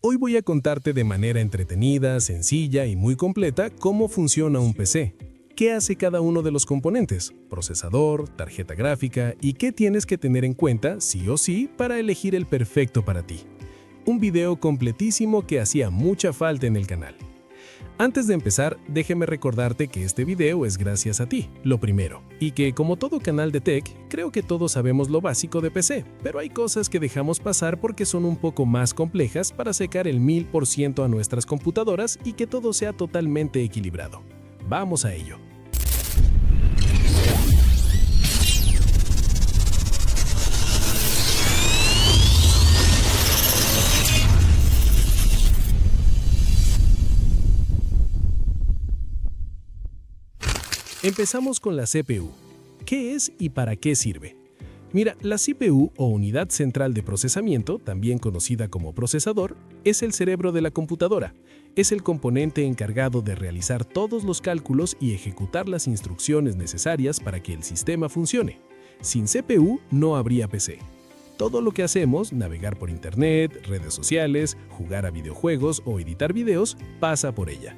Hoy voy a contarte de manera entretenida, sencilla y muy completa cómo funciona un PC, qué hace cada uno de los componentes, procesador, tarjeta gráfica y qué tienes que tener en cuenta sí o sí para elegir el perfecto para ti. Un video completísimo que hacía mucha falta en el canal. Antes de empezar, déjeme recordarte que este video es gracias a ti, lo primero, y que como todo canal de tech, creo que todos sabemos lo básico de PC, pero hay cosas que dejamos pasar porque son un poco más complejas para sacar el 1000% a nuestras computadoras y que todo sea totalmente equilibrado. Vamos a ello. Empezamos con la CPU. ¿Qué es y para qué sirve? Mira, la CPU o unidad central de procesamiento, también conocida como procesador, es el cerebro de la computadora. Es el componente encargado de realizar todos los cálculos y ejecutar las instrucciones necesarias para que el sistema funcione. Sin CPU no habría PC. Todo lo que hacemos, navegar por internet, redes sociales, jugar a videojuegos o editar videos, pasa por ella.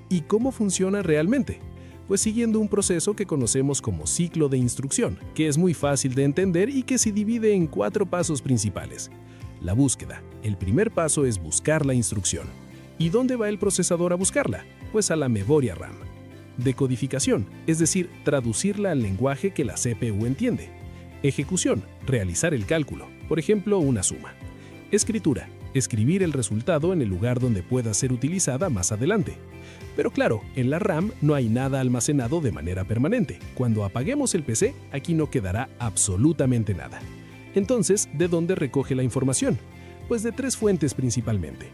¿Y cómo funciona realmente? Pues siguiendo un proceso que conocemos como ciclo de instrucción, que es muy fácil de entender y que se divide en 4 pasos principales. La búsqueda. El primer paso es buscar la instrucción. ¿Y dónde va el procesador a buscarla? Pues a la memoria RAM. Decodificación, es decir, traducirla al lenguaje que la CPU entiende. Ejecución, realizar el cálculo, por ejemplo, una suma. Escritura, escribir el resultado en el lugar donde pueda ser utilizada más adelante. Pero claro, en la RAM no hay nada almacenado de manera permanente. Cuando apaguemos el PC, aquí no quedará absolutamente nada. Entonces, ¿de dónde recoge la información? Pues de 3 fuentes principalmente.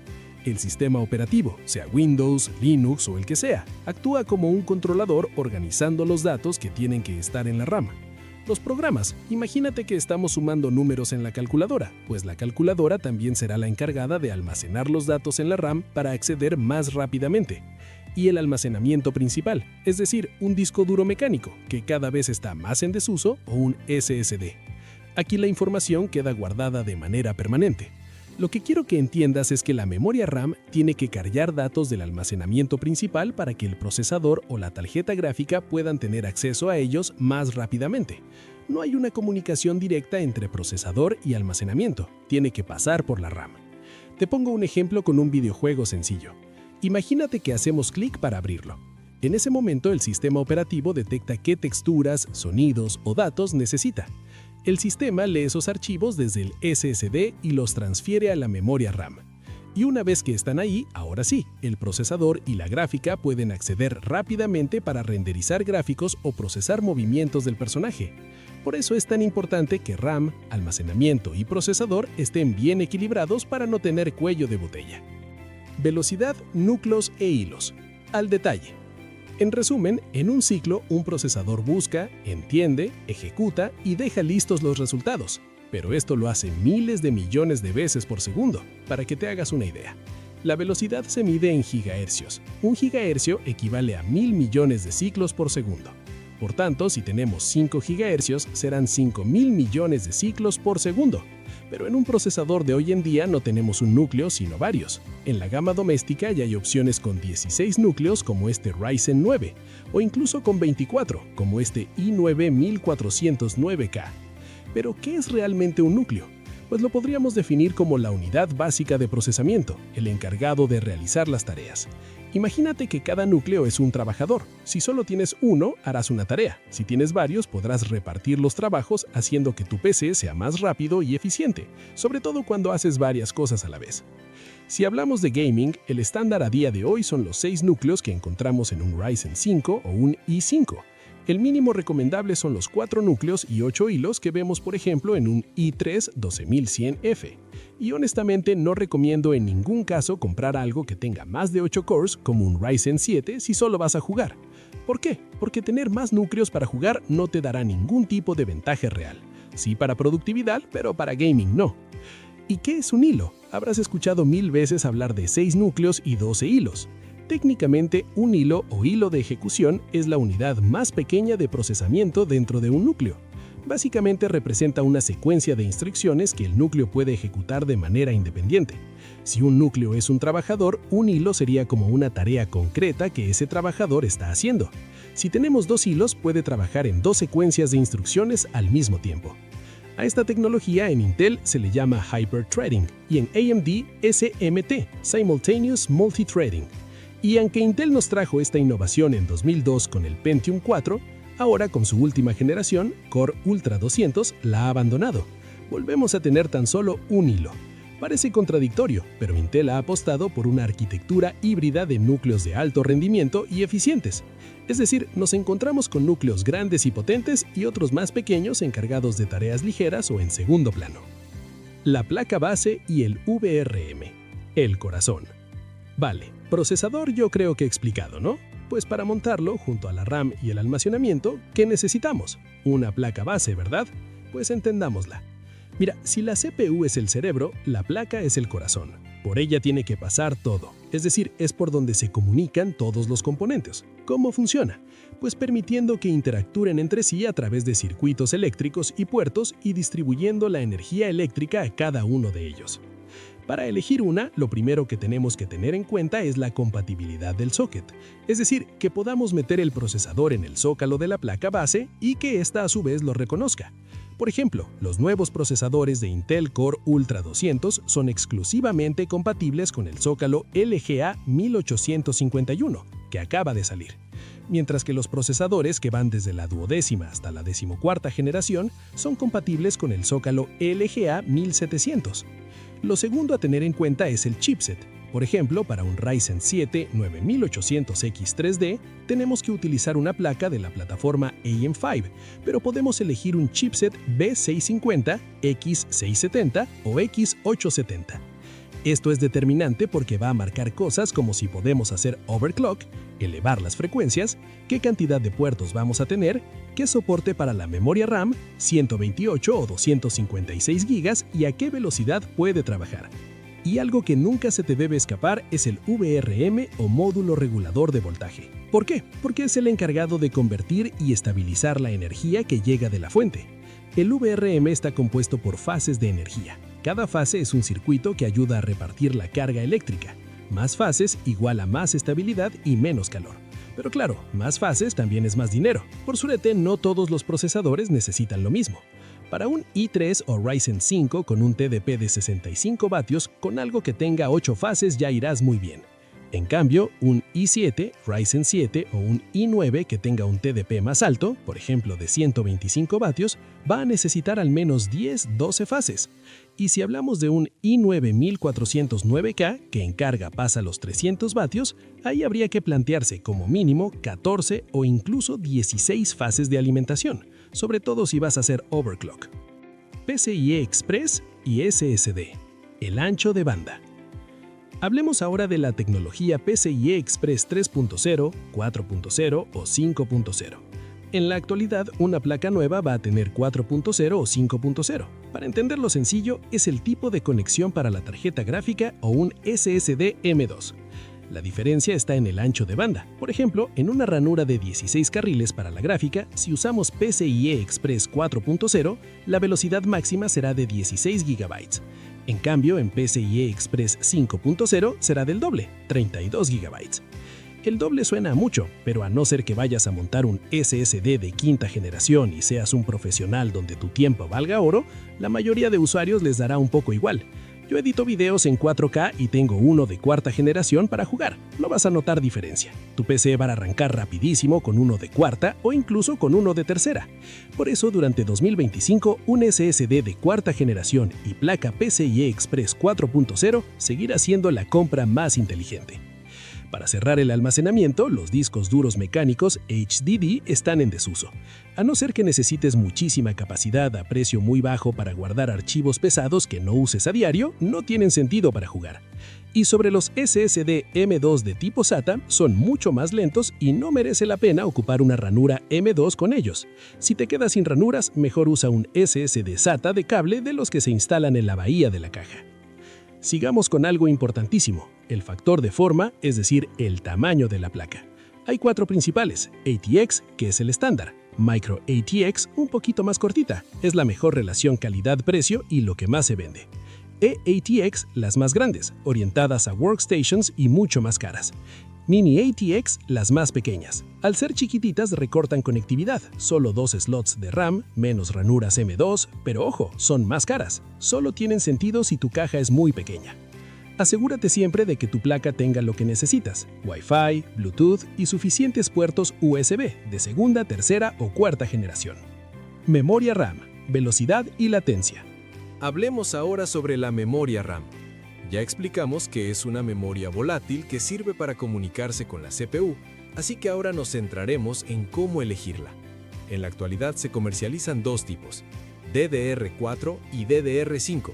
El sistema operativo, sea Windows, Linux o el que sea, actúa como un controlador organizando los datos que tienen que estar en la RAM. Los programas, imagínate que estamos sumando números en la calculadora, pues la calculadora también será la encargada de almacenar los datos en la RAM para acceder más rápidamente. Y el almacenamiento principal, es decir, un disco duro mecánico, que cada vez está más en desuso, o un SSD. Aquí la información queda guardada de manera permanente. Lo que quiero que entiendas es que la memoria RAM tiene que cargar datos del almacenamiento principal para que el procesador o la tarjeta gráfica puedan tener acceso a ellos más rápidamente. No hay una comunicación directa entre procesador y almacenamiento, tiene que pasar por la RAM. Te pongo un ejemplo con un videojuego sencillo. Imagínate que hacemos clic para abrirlo. En ese momento el sistema operativo detecta qué texturas, sonidos o datos necesita. El sistema lee esos archivos desde el SSD y los transfiere a la memoria RAM. Y una vez que están ahí, ahora sí, el procesador y la gráfica pueden acceder rápidamente para renderizar gráficos o procesar movimientos del personaje. Por eso es tan importante que RAM, almacenamiento y procesador estén bien equilibrados para no tener cuello de botella. Velocidad, núcleos e hilos. Al detalle. En resumen, en un ciclo, un procesador busca, entiende, ejecuta y deja listos los resultados. Pero esto lo hace miles de millones de veces por segundo, para que te hagas una idea. La velocidad se mide en gigahercios. Un gigahercio equivale a 1000 millones de ciclos por segundo. Por tanto, si tenemos 5 gigahercios, serán 5000 millones de ciclos por segundo. Pero en un procesador de hoy en día no tenemos un núcleo, sino varios. En la gama doméstica ya hay opciones con 16 núcleos como este Ryzen 9, o incluso con 24, como este i9-1409K. Pero, ¿qué es realmente un núcleo? Pues lo podríamos definir como la unidad básica de procesamiento, el encargado de realizar las tareas. Imagínate que cada núcleo es un trabajador. Si solo tienes uno, harás una tarea. Si tienes varios, podrás repartir los trabajos haciendo que tu PC sea más rápido y eficiente, sobre todo cuando haces varias cosas a la vez. Si hablamos de gaming, el estándar a día de hoy son los 6 núcleos que encontramos en un Ryzen 5 o un i5. El mínimo recomendable son los 4 núcleos y 8 hilos que vemos por ejemplo en un i3 12100F. Y honestamente no recomiendo en ningún caso comprar algo que tenga más de 8 cores como un Ryzen 7 si solo vas a jugar. ¿Por qué? Porque tener más núcleos para jugar no te dará ningún tipo de ventaja real. Sí para productividad, pero para gaming no. ¿Y qué es un hilo? Habrás escuchado 1000 veces hablar de 6 núcleos y 12 hilos. Técnicamente, un hilo o hilo de ejecución es la unidad más pequeña de procesamiento dentro de un núcleo. Básicamente representa una secuencia de instrucciones que el núcleo puede ejecutar de manera independiente. Si un núcleo es un trabajador, un hilo sería como una tarea concreta que ese trabajador está haciendo. Si tenemos dos hilos, puede trabajar en dos secuencias de instrucciones al mismo tiempo. A esta tecnología en Intel se le llama Hyper-Threading y en AMD SMT, Simultaneous Multithreading. Y aunque Intel nos trajo esta innovación en 2002 con el Pentium 4, ahora con su última generación, Core Ultra 200, la ha abandonado. Volvemos a tener tan solo un hilo. Parece contradictorio, pero Intel ha apostado por una arquitectura híbrida de núcleos de alto rendimiento y eficientes. Es decir, nos encontramos con núcleos grandes y potentes y otros más pequeños encargados de tareas ligeras o en segundo plano. La placa base y el VRM, el corazón. Vale, procesador yo creo que he explicado, ¿no? Pues para montarlo, junto a la RAM y el almacenamiento, ¿qué necesitamos? Una placa base, ¿verdad? Pues entendámosla. Mira, si la CPU es el cerebro, la placa es el corazón. Por ella tiene que pasar todo, es decir, es por donde se comunican todos los componentes. ¿Cómo funciona? Pues permitiendo que interactúen entre sí a través de circuitos eléctricos y puertos y distribuyendo la energía eléctrica a cada uno de ellos. Para elegir una, lo primero que tenemos que tener en cuenta es la compatibilidad del socket, es decir, que podamos meter el procesador en el zócalo de la placa base y que ésta a su vez lo reconozca. Por ejemplo, los nuevos procesadores de Intel Core Ultra 200 son exclusivamente compatibles con el zócalo LGA 1851, que acaba de salir, mientras que los procesadores que van desde la duodécima hasta la decimocuarta generación son compatibles con el zócalo LGA 1700. Lo segundo a tener en cuenta es el chipset. Por ejemplo, para un Ryzen 7 9800X3D tenemos que utilizar una placa de la plataforma AM5, pero podemos elegir un chipset B650, X670 o X870. Esto es determinante porque va a marcar cosas como si podemos hacer overclock, elevar las frecuencias, qué cantidad de puertos vamos a tener, qué soporte para la memoria RAM, 128 o 256 GB y a qué velocidad puede trabajar. Y algo que nunca se te debe escapar es el VRM o módulo regulador de voltaje. ¿Por qué? Porque es el encargado de convertir y estabilizar la energía que llega de la fuente. El VRM está compuesto por fases de energía. Cada fase es un circuito que ayuda a repartir la carga eléctrica. Más fases igual a más estabilidad y menos calor. Pero claro, más fases también es más dinero. Por suerte, no todos los procesadores necesitan lo mismo. Para un i3 o Ryzen 5 con un TDP de 65 vatios, con algo que tenga 8 fases ya irás muy bien. En cambio, un i7, Ryzen 7 o un i9 que tenga un TDP más alto, por ejemplo de 125 vatios, va a necesitar al menos 10-12 fases. Y si hablamos de un i9 1409K que en carga pasa los 300 vatios, ahí habría que plantearse como mínimo 14 o incluso 16 fases de alimentación, sobre todo si vas a hacer overclock. PCIe Express y SSD. El ancho de banda. Hablemos ahora de la tecnología PCIe Express 3.0, 4.0 o 5.0. En la actualidad, una placa nueva va a tener 4.0 o 5.0. Para entenderlo sencillo, es el tipo de conexión para la tarjeta gráfica o un SSD M2. La diferencia está en el ancho de banda. Por ejemplo, en una ranura de 16 carriles para la gráfica, si usamos PCIe Express 4.0, la velocidad máxima será de 16 GB. En cambio, en PCIe Express 5.0 será del doble, 32 GB. El doble suena a mucho, pero a no ser que vayas a montar un SSD de quinta generación y seas un profesional donde tu tiempo valga oro, la mayoría de usuarios les dará un poco igual. Yo edito videos en 4K y tengo uno de cuarta generación para jugar. No vas a notar diferencia. Tu PC va a arrancar rapidísimo con uno de cuarta o incluso con uno de tercera. Por eso, durante 2025, un SSD de cuarta generación y placa PCIe Express 4.0 seguirá siendo la compra más inteligente. Para cerrar el almacenamiento, los discos duros mecánicos HDD están en desuso. A no ser que necesites muchísima capacidad a precio muy bajo para guardar archivos pesados que no uses a diario, no tienen sentido para jugar. Y sobre los SSD M2 de tipo SATA, son mucho más lentos y no merece la pena ocupar una ranura M2 con ellos. Si te quedas sin ranuras, mejor usa un SSD SATA de cable de los que se instalan en la bahía de la caja. Sigamos con algo importantísimo, el factor de forma, es decir, el tamaño de la placa. Hay 4 principales: ATX, que es el estándar; Micro ATX, un poquito más cortita, es la mejor relación calidad-precio y lo que más se vende; eATX las más grandes, orientadas a workstations y mucho más caras. Mini ATX las más pequeñas. Al ser chiquititas recortan conectividad, solo 2 slots de RAM, menos ranuras M2, pero ojo, son más caras. Solo tienen sentido si tu caja es muy pequeña. Asegúrate siempre de que tu placa tenga lo que necesitas: Wi-Fi, Bluetooth y suficientes puertos USB de segunda, tercera o cuarta generación. Memoria RAM, velocidad y latencia. Hablemos ahora sobre la memoria RAM. Ya explicamos que es una memoria volátil que sirve para comunicarse con la CPU, así que ahora nos centraremos en cómo elegirla. En la actualidad se comercializan dos tipos, DDR4 y DDR5.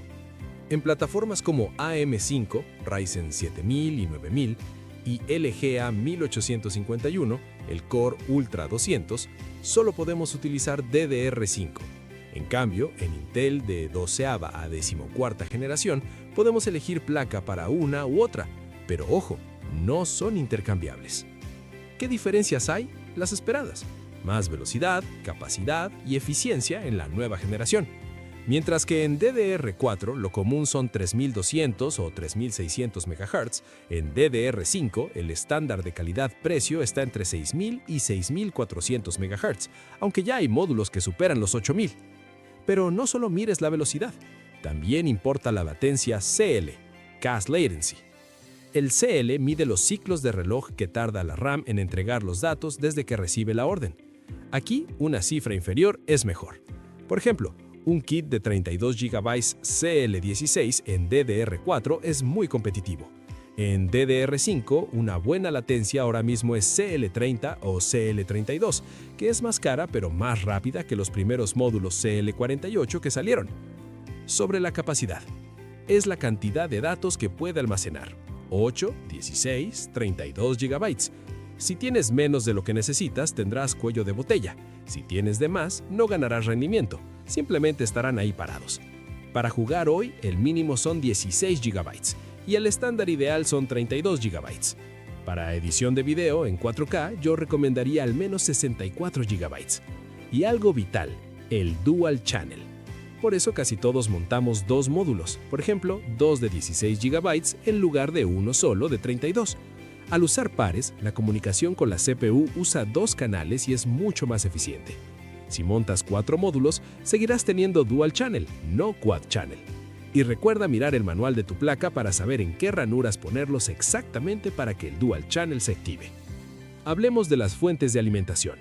En plataformas como AM5, Ryzen 7000 y 9000 y LGA 1851, el Core Ultra 200, solo podemos utilizar DDR5. En cambio, en Intel de 12ª a 14ª generación, podemos elegir placa para una u otra, pero ojo, no son intercambiables. ¿Qué diferencias hay? Las esperadas: más velocidad, capacidad y eficiencia en la nueva generación. Mientras que en DDR4 lo común son 3200 o 3600 MHz, en DDR5 el estándar de calidad-precio está entre 6000 y 6400 MHz, aunque ya hay módulos que superan los 8000. Pero no solo mires la velocidad, también importa la latencia CL, Cache Latency. El CL mide los ciclos de reloj que tarda la RAM en entregar los datos desde que recibe la orden. Aquí, una cifra inferior es mejor. Por ejemplo, un kit de 32 GB CL16 en DDR4 es muy competitivo. En DDR5, una buena latencia ahora mismo es CL30 o CL32, que es más cara pero más rápida que los primeros módulos CL48 que salieron. Sobre la capacidad, es la cantidad de datos que puede almacenar: 8, 16, 32 GB. Si tienes menos de lo que necesitas, tendrás cuello de botella. Si tienes de más, no ganarás rendimiento, simplemente estarán ahí parados. Para jugar hoy, el mínimo son 16 GB y el estándar ideal son 32 GB. Para edición de video en 4K, yo recomendaría al menos 64 GB. Y algo vital, el Dual Channel. Por eso casi todos montamos dos módulos, por ejemplo, dos de 16 GB en lugar de uno solo de 32. Al usar pares, la comunicación con la CPU usa dos canales y es mucho más eficiente. Si montas 4 módulos, seguirás teniendo Dual Channel, no Quad Channel. Y recuerda mirar el manual de tu placa para saber en qué ranuras ponerlos exactamente para que el Dual Channel se active. Hablemos de las fuentes de alimentación.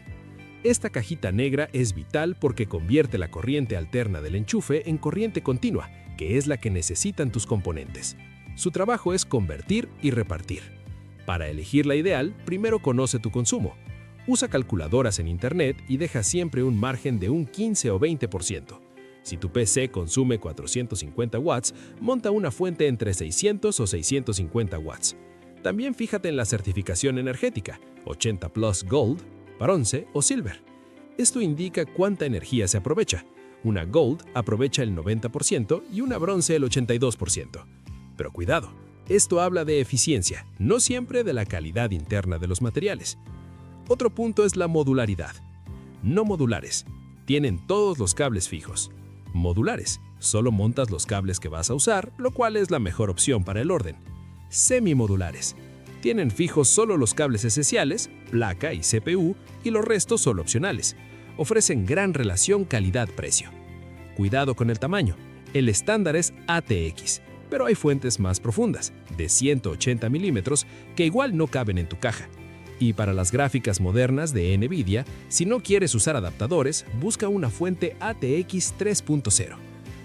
Esta cajita negra es vital porque convierte la corriente alterna del enchufe en corriente continua, que es la que necesitan tus componentes. Su trabajo es convertir y repartir. Para elegir la ideal, primero conoce tu consumo. Usa calculadoras en internet y deja siempre un margen de un 15 o 20%. Si tu PC consume 450 watts, monta una fuente entre 600 o 650 watts. También fíjate en la certificación energética, 80 Plus Gold, Bronce o Silver. Esto indica cuánta energía se aprovecha. Una Gold aprovecha el 90% y una Bronce el 82%. Pero cuidado, esto habla de eficiencia, no siempre de la calidad interna de los materiales. Otro punto es la modularidad. No modulares, tienen todos los cables fijos. Modulares, solo montas los cables que vas a usar, lo cual es la mejor opción para el orden. Semimodulares, tienen fijos solo los cables esenciales, placa y CPU, y los restos solo opcionales. Ofrecen gran relación calidad-precio. Cuidado con el tamaño, el estándar es ATX, pero hay fuentes más profundas, de 180 milímetros, que igual no caben en tu caja. Y para las gráficas modernas de NVIDIA, si no quieres usar adaptadores, busca una fuente ATX 3.0.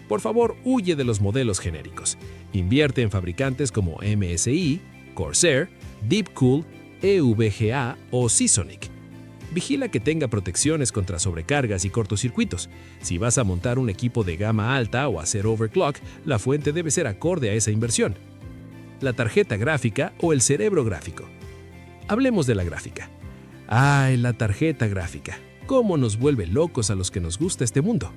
Por favor, huye de los modelos genéricos. Invierte en fabricantes como MSI, Corsair, Deepcool, EVGA o Seasonic. Vigila que tenga protecciones contra sobrecargas y cortocircuitos. Si vas a montar un equipo de gama alta o hacer overclock, la fuente debe ser acorde a esa inversión. La tarjeta gráfica o el cerebro gráfico. Hablemos de la gráfica. ¡Ay, la tarjeta gráfica! ¿Cómo nos vuelve locos a los que nos gusta este mundo?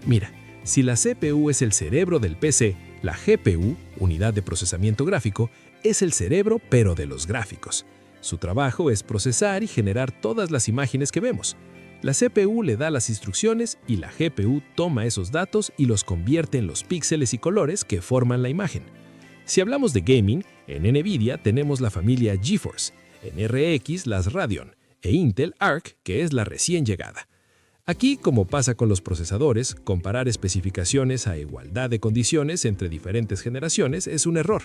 Mira, si la CPU es el cerebro del PC, la GPU, unidad de procesamiento gráfico, es el cerebro pero de los gráficos. Su trabajo es procesar y generar todas las imágenes que vemos. La CPU le da las instrucciones y la GPU toma esos datos y los convierte en los píxeles y colores que forman la imagen. Si hablamos de gaming, en NVIDIA tenemos la familia GeForce, en RX las Radeon e Intel Arc, que es la recién llegada. Aquí, como pasa con los procesadores, comparar especificaciones a igualdad de condiciones entre diferentes generaciones es un error.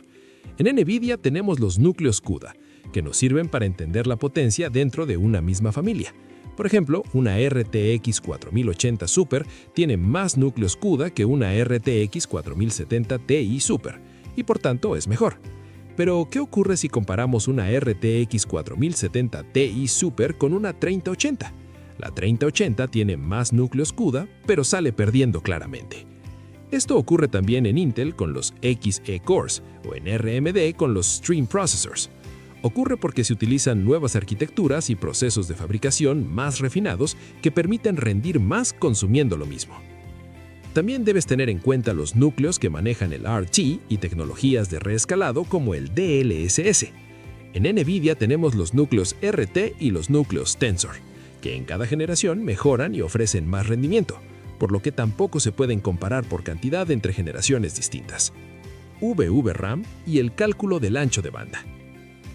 En NVIDIA tenemos los núcleos CUDA, que nos sirven para entender la potencia dentro de una misma familia. Por ejemplo, una RTX 4080 Super tiene más núcleos CUDA que una RTX 4070 Ti Super, y por tanto es mejor. Pero, ¿qué ocurre si comparamos una RTX 4070 Ti Super con una 3080? La 3080 tiene más núcleos CUDA, pero sale perdiendo claramente. Esto ocurre también en Intel con los Xe Cores o en RMD con los Stream Processors. Ocurre porque se utilizan nuevas arquitecturas y procesos de fabricación más refinados que permiten rendir más consumiendo lo mismo. También debes tener en cuenta los núcleos que manejan el RT y tecnologías de reescalado como el DLSS. En NVIDIA tenemos los núcleos RT y los núcleos Tensor, que en cada generación mejoran y ofrecen más rendimiento, por lo que tampoco se pueden comparar por cantidad entre generaciones distintas. VRAM y el cálculo del ancho de banda.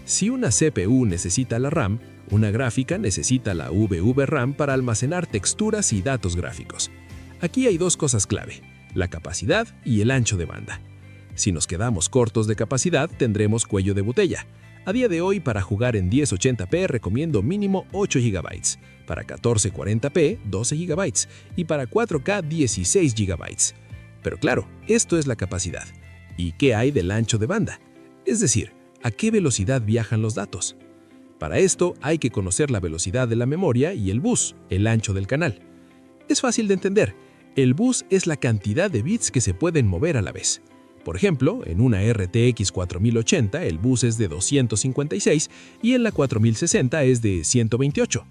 Si una CPU necesita la RAM, una gráfica necesita la VRAM para almacenar texturas y datos gráficos. Aquí hay dos cosas clave, la capacidad y el ancho de banda. Si nos quedamos cortos de capacidad, tendremos cuello de botella. A día de hoy, para jugar en 1080p recomiendo mínimo 8 GB, para 1440p 12 GB y para 4K 16 GB. Pero claro, esto es la capacidad. ¿Y qué hay del ancho de banda? Es decir, ¿a qué velocidad viajan los datos? Para esto hay que conocer la velocidad de la memoria y el bus, el ancho del canal. Es fácil de entender. El bus es la cantidad de bits que se pueden mover a la vez. Por ejemplo, en una RTX 4080 el bus es de 256 y en la 4060 es de 128.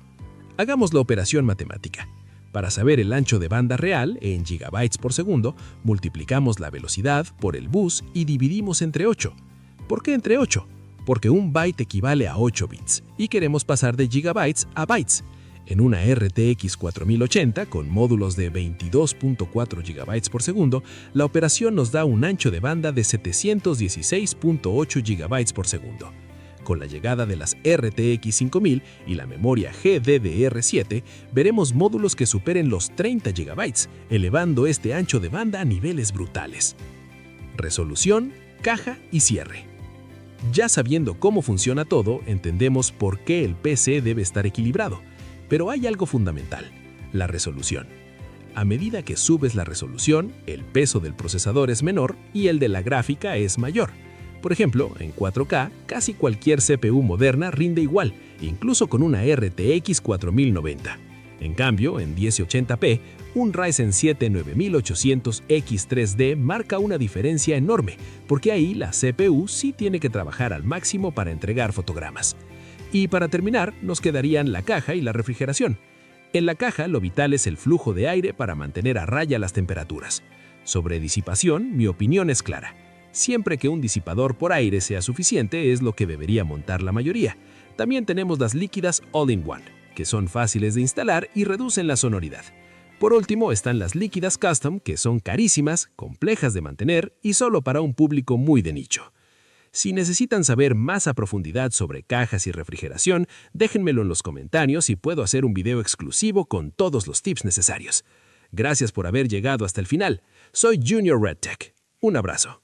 Hagamos la operación matemática. Para saber el ancho de banda real, en gigabytes por segundo, multiplicamos la velocidad por el bus y dividimos entre 8. ¿Por qué entre 8? Porque un byte equivale a 8 bits y queremos pasar de gigabytes a bytes. En una RTX 4080 con módulos de 22.4 GB por segundo, la operación nos da un ancho de banda de 716.8 GB por segundo. Con la llegada de las RTX 5000 y la memoria GDDR7, veremos módulos que superen los 30 GB, elevando este ancho de banda a niveles brutales. Resolución, caja y cierre. Ya sabiendo cómo funciona todo, entendemos por qué el PC debe estar equilibrado. Pero hay algo fundamental, la resolución. A medida que subes la resolución, el peso del procesador es menor y el de la gráfica es mayor. Por ejemplo, en 4K, casi cualquier CPU moderna rinde igual, incluso con una RTX 4090. En cambio, en 1080p, un Ryzen 7 9800X3D marca una diferencia enorme, porque ahí la CPU sí tiene que trabajar al máximo para entregar fotogramas. Y para terminar, nos quedarían la caja y la refrigeración. En la caja, lo vital es el flujo de aire para mantener a raya las temperaturas. Sobre disipación, mi opinión es clara. Siempre que un disipador por aire sea suficiente, es lo que debería montar la mayoría. También tenemos las líquidas All-in-One, que son fáciles de instalar y reducen la sonoridad. Por último, están las líquidas Custom, que son carísimas, complejas de mantener y solo para un público muy de nicho. Si necesitan saber más a profundidad sobre cajas y refrigeración, déjenmelo en los comentarios y puedo hacer un video exclusivo con todos los tips necesarios. Gracias por haber llegado hasta el final. Soy Junior Red Tech. Un abrazo.